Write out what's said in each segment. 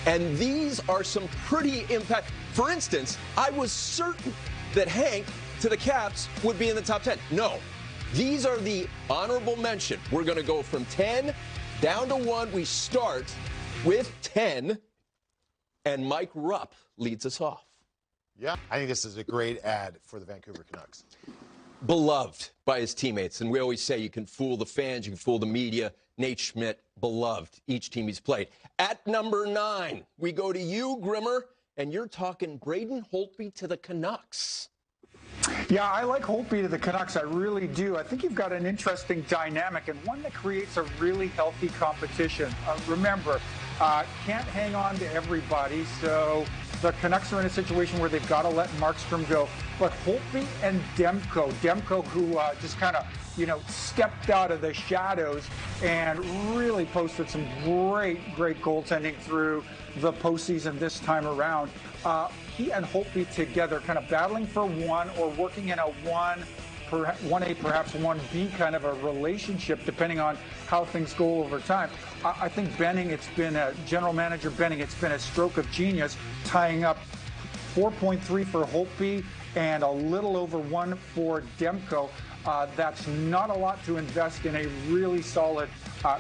And these are some pretty impact. For instance, I was certain that Hank to the Caps would be in the top 10. No, these are the honorable mention. We're going to go from 10 down to 1. We start with 10, and Mike Rupp leads us off. Yeah, I think this is a great ad for the Vancouver Canucks. Beloved by his teammates, and we always say you can fool the fans, you can fool the media. Nate Schmidt, beloved, each team he's played. At number 9, we go to you, Grimmer, and you're talking Braden Holtby to the Canucks. Yeah, I like Holtby to the Canucks. I really do. I think you've got an interesting dynamic and one that creates a really healthy competition. Remember, can't hang on to everybody, so the Canucks are in a situation where they've got to let Markstrom go. But Holtby and Demko, who just kind of, stepped out of the shadows and really posted some great goaltending through the postseason this time around. He and Holtby together kind of battling for one or working in a 1A, perhaps 1B kind of a relationship, depending on how things go over time. I think Benning, General Manager Benning, it's been a stroke of genius, tying up 4.3 for Holtby and a little over 1 for Demko. That's not a lot to invest in a really solid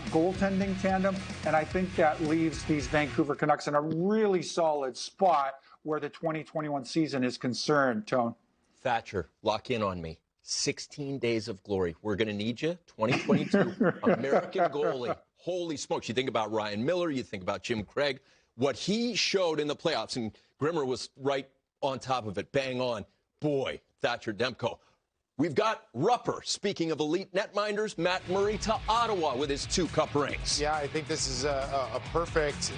goaltending tandem, and I think that leaves these Vancouver Canucks in a really solid spot where the 2021 season is concerned, Tone. Thatcher, lock in on me. 16 days of glory. We're going to need you. 2022, American goalie. Holy smokes. You think about Ryan Miller, you think about Jim Craig. What he showed in the playoffs, and Grimmer was right on top of it, bang on. Boy, Thatcher Demko. We've got Rupper, speaking of elite netminders, Matt Murray to Ottawa with his 2 cup rings. Yeah, I think this is a perfect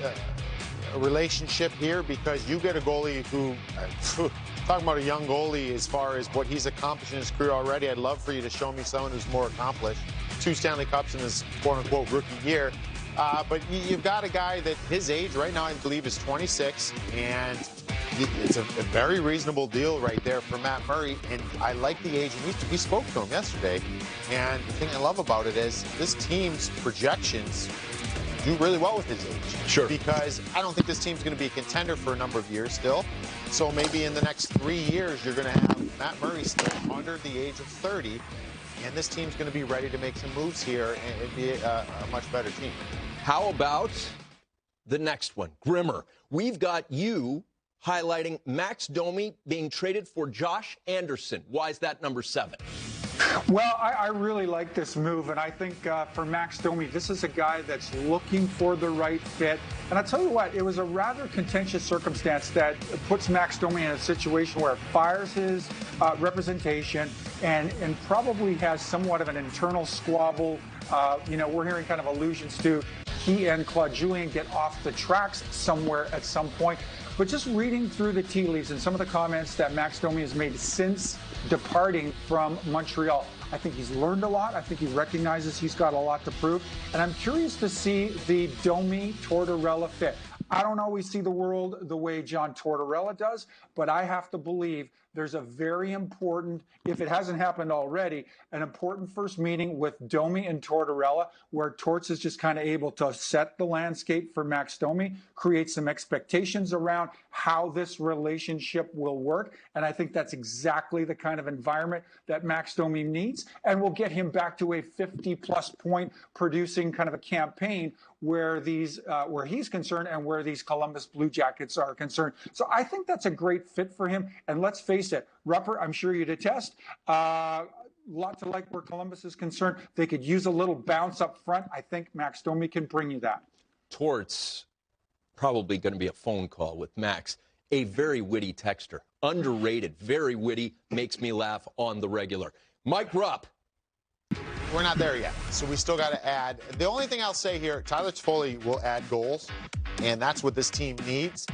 relationship here because you get a goalie who, talking about a young goalie as far as what he's accomplished in his career already, I'd love for you to show me someone who's more accomplished. 2 Stanley Cups in his quote-unquote rookie year. But you've got a guy that his age right now, I believe, is 26, and it's a very reasonable deal right there for Matt Murray, and I like the age. We spoke to him yesterday, and the thing I love about it is this team's projections do really well with his age. Sure. Because I don't think this team's going to be a contender for a number of years still. So maybe in the next 3 years, you're going to have Matt Murray still under the age of 30, and this team's going to be ready to make some moves here and be a much better team. How about the next one? Grimmer, we've got you highlighting Max Domi being traded for Josh Anderson. Why is that number 7? Well, I really like this move, and I think for Max Domi, this is a guy that's looking for the right fit. And I'll tell you what, it was a rather contentious circumstance that puts Max Domi in a situation where it fires his representation and probably has somewhat of an internal squabble. We're hearing kind of allusions to he and Claude Julien get off the tracks somewhere at some point. But just reading through the tea leaves and some of the comments that Max Domi has made since departing from Montreal, I think he's learned a lot. I think he recognizes he's got a lot to prove. And I'm curious to see the Domi-Tortorella fit. I don't always see the world the way John Tortorella does, but I have to believe there's a very important, if it hasn't happened already, an important first meeting with Domi and Tortorella, where Torts is just kind of able to set the landscape for Max Domi, create some expectations around how this relationship will work. And I think that's exactly the kind of environment that Max Domi needs, and will get him back to a 50-plus point producing kind of a campaign where he's concerned and where these Columbus Blue Jackets are concerned. So I think that's a great fit for him. And let's face it, Rupper, I'm sure you'd attest, lot to like where Columbus is concerned. They could use a little bounce up front. I think Max Domi can bring you that. Torts, probably going to be a phone call with Max. A very witty texter. Underrated, very witty, makes me laugh on the regular. Mike Rupp. We're not there yet, so we still got to add. The only thing I'll say here, Tyler Toffoli will add goals, and that's what this team needs.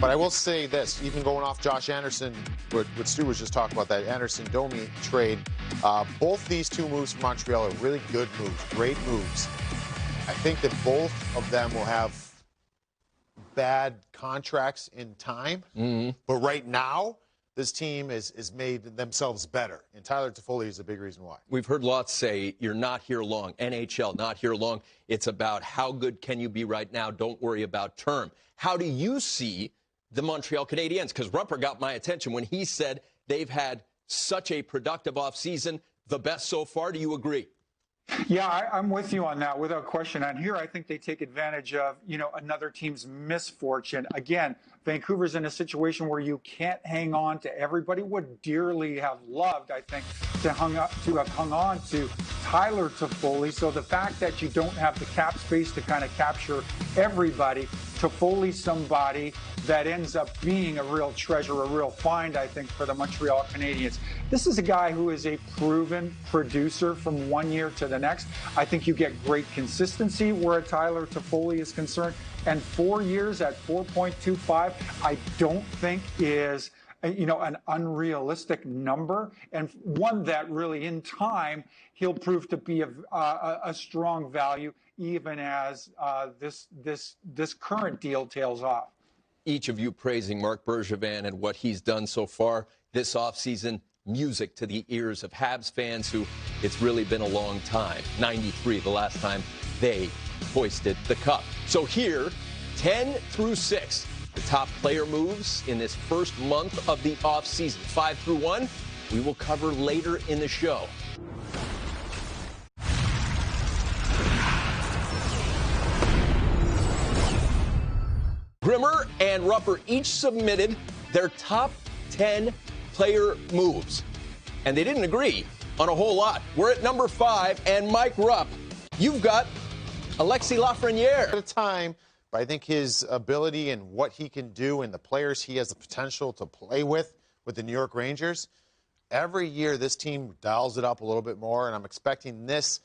But I will say this, even going off Josh Anderson, what Stu was just talking about, that Anderson-Domi trade, both these 2 moves from Montreal are really good moves, great moves. I think that both of them will have bad contracts in time, but right now, this team is made themselves better. And Tyler Toffoli is a big reason why. We've heard lots say you're not here long. NHL, not here long. It's about how good can you be right now. Don't worry about term. How do you see the Montreal Canadiens? Because Rupper got my attention when he said they've had such a productive offseason, the best so far. Do you agree? Yeah, I'm with you on that without question. And here I think they take advantage of, another team's misfortune. Again, Vancouver's in a situation where you can't hang on to everybody. Would dearly have loved, I think, to have hung on to Tyler Toffoli. So the fact that you don't have the cap space to kind of capture everybody, Toffoli's somebody that ends up being a real treasure, a real find, I think, for the Montreal Canadiens. This is a guy who is a proven producer from one year to the next. I think you get great consistency where Tyler Toffoli is concerned. And 4 years at 4.25, I don't think is an unrealistic number, and one that really in time he'll prove to be a strong value, even as this current deal tails off. Each of you praising Marc Bergevin and what he's done so far this offseason, music to the ears of Habs fans who it's really been a long time. 93, the last time they hoisted the cup. So here, 10 through 6, the top player moves in this first month of the offseason. 5 through 1, we will cover later in the show. Grimmer and Rupper each submitted their top 10 player moves, and they didn't agree on a whole lot. We're at number 5, and Mike Rupp, you've got Alexis Lafreniere. At a time, but I think his ability and what he can do and the players he has the potential to play with the New York Rangers, every year this team dials it up a little bit more, and I'm expecting this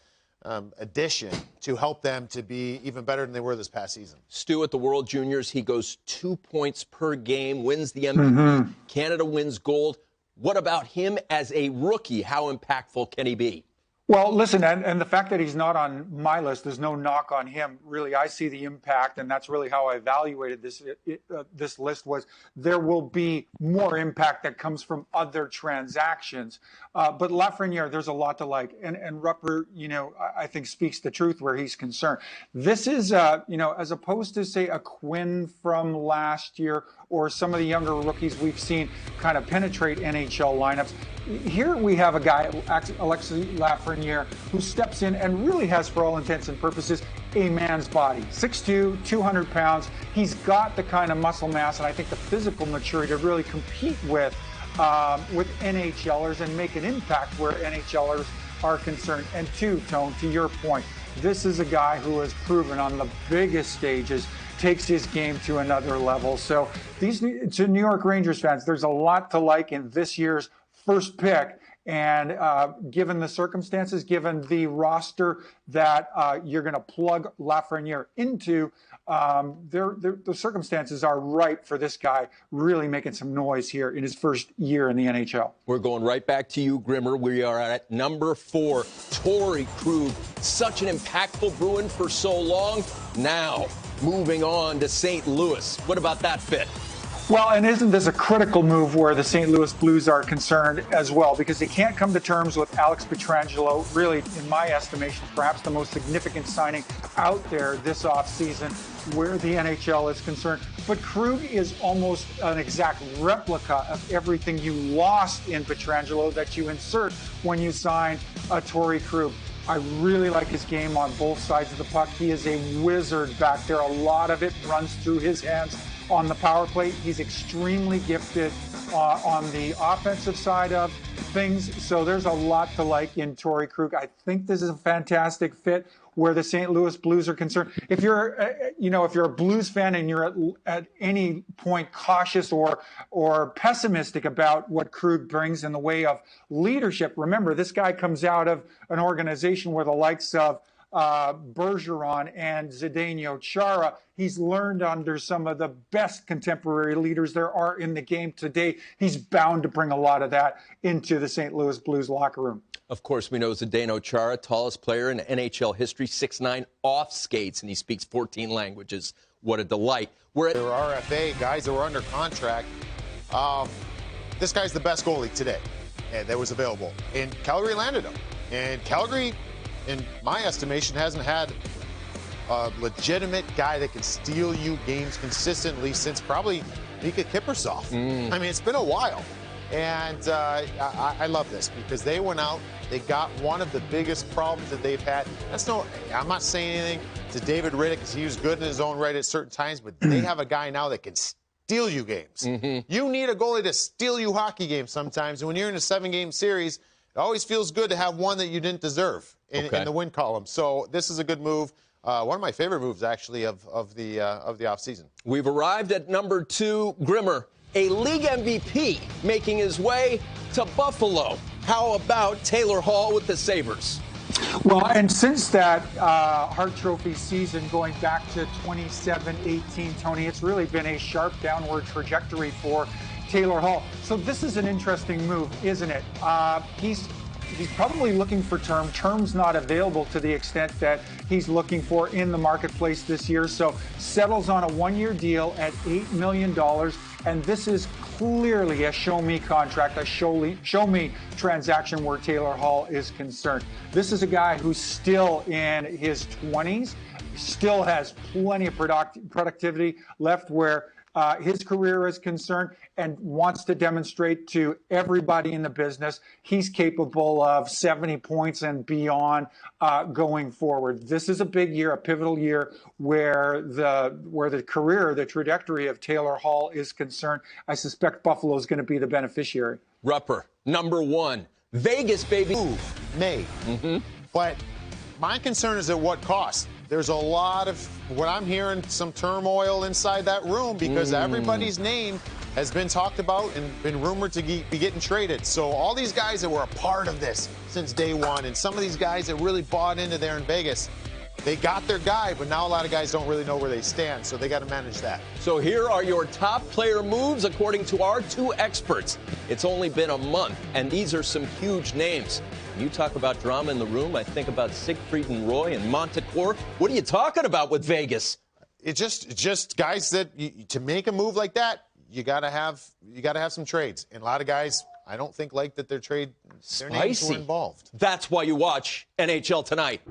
addition to help them to be even better than they were this past season. Stu, at the World Juniors, he goes 2 points per game, wins the MVP. Canada wins gold. What about him as a rookie? How impactful can he be? Well, listen, and the fact that he's not on my list, there's no knock on him. Really, I see the impact, and that's really how I evaluated this list was there will be more impact that comes from other transactions. But Lafreniere, there's a lot to like. And Rupper, I think speaks the truth where he's concerned. This is, as opposed to, say, a Quinn from last year or some of the younger rookies we've seen kind of penetrate NHL lineups. Here we have a guy, Alexis Lafreniere, who steps in and really has, for all intents and purposes, a man's body. 6'2", 200 pounds. He's got the kind of muscle mass and I think the physical maturity to really compete with NHLers and make an impact where NHLers are concerned. And two, Tone, to your point, this is a guy who has proven on the biggest stages takes his game to another level. So to New York Rangers fans, there's a lot to like in this year's first pick. And given the circumstances, given the roster that you're going to plug Lafreniere into, the circumstances are ripe for this guy really making some noise here in his first year in the NHL. We're going right back to you, Grimmer. We are at number 4, Torrey Krug. Such an impactful Bruin for so long. Now, moving on to St. Louis. What about that fit? Well, and isn't this a critical move where the St. Louis Blues are concerned as well? Because they can't come to terms with Alex Pietrangelo, really, in my estimation, perhaps the most significant signing out there this offseason where the NHL is concerned. But Krug is almost an exact replica of everything you lost in Pietrangelo that you insert when you sign a Torrey Krug. I really like his game on both sides of the puck. He is a wizard back there. A lot of it runs through his hands on the power play. He's extremely gifted on the offensive side of things. So there's a lot to like in Torrey Krug. I think this is a fantastic fit where the St. Louis Blues are concerned. If you're a Blues fan and you're at any point cautious or pessimistic about what Krug brings in the way of leadership, remember this guy comes out of an organization where the likes of Bergeron and Zdeno Chara. He's learned under some of the best contemporary leaders there are in the game today. He's bound to bring a lot of that into the St. Louis Blues locker room. Of course, we know Zdeno Chara, tallest player in NHL history, 6'9", off skates, and he speaks 14 languages. What a delight. There are RFA guys that were under contract. this guy's the best goalie today that was available. And Calgary landed him. And Calgary, in my estimation, hasn't had a legitimate guy that can steal you games consistently since probably Mika Kiprusoff. I mean, it's been a while. And I love this because they went out, they got one of the biggest problems that they've had. I'm not saying anything to David Riddick because he was good in his own right at certain times, but they have a guy now that can steal you games. You need a goalie to steal you hockey games sometimes. And when you're in a 7-game series, it always feels good to have one that you didn't deserve in the win column. So this is a good move. One of my favorite moves, actually, of the offseason. We've arrived at number 2, Grimmer, a league MVP making his way to Buffalo. How about Taylor Hall with the Sabres? Well, and since that Hart Trophy season going back to 27-18, Tony, it's really been a sharp downward trajectory for Taylor Hall. So this is an interesting move, isn't it? He's probably looking for terms not available to the extent that he's looking for in the marketplace this year. So settles on a 1-year deal at $8 million. And this is clearly a show-me contract, a show-me transaction where Taylor Hall is concerned. This is a guy who's still in his 20s, still has plenty of productivity left where his career is concerned, and wants to demonstrate to everybody in the business he's capable of 70 points and beyond going forward. This is a big year, a pivotal year where the career, the trajectory of Taylor Hall is concerned. I suspect Buffalo is going to be the beneficiary. Rupper, number 1, Vegas, baby. Move made. But my concern is at what cost? There's a lot of, what I'm hearing, some turmoil inside that room because everybody's name has been talked about and been rumored to be getting traded. So all these guys that were a part of this since day one, and some of these guys that really bought into there in Vegas, they got their guy, but now a lot of guys don't really know where they stand, so they got to manage that. So here are your top player moves according to our 2 experts. It's only been a month, and these are some huge names. You talk about drama in the room, I think about Siegfried and Roy and Montecore. What are you talking about with Vegas? It's just guys that to make a move like that, you gotta have some trades. And a lot of guys, I don't think like that their names were involved. That's why you watch NHL Tonight.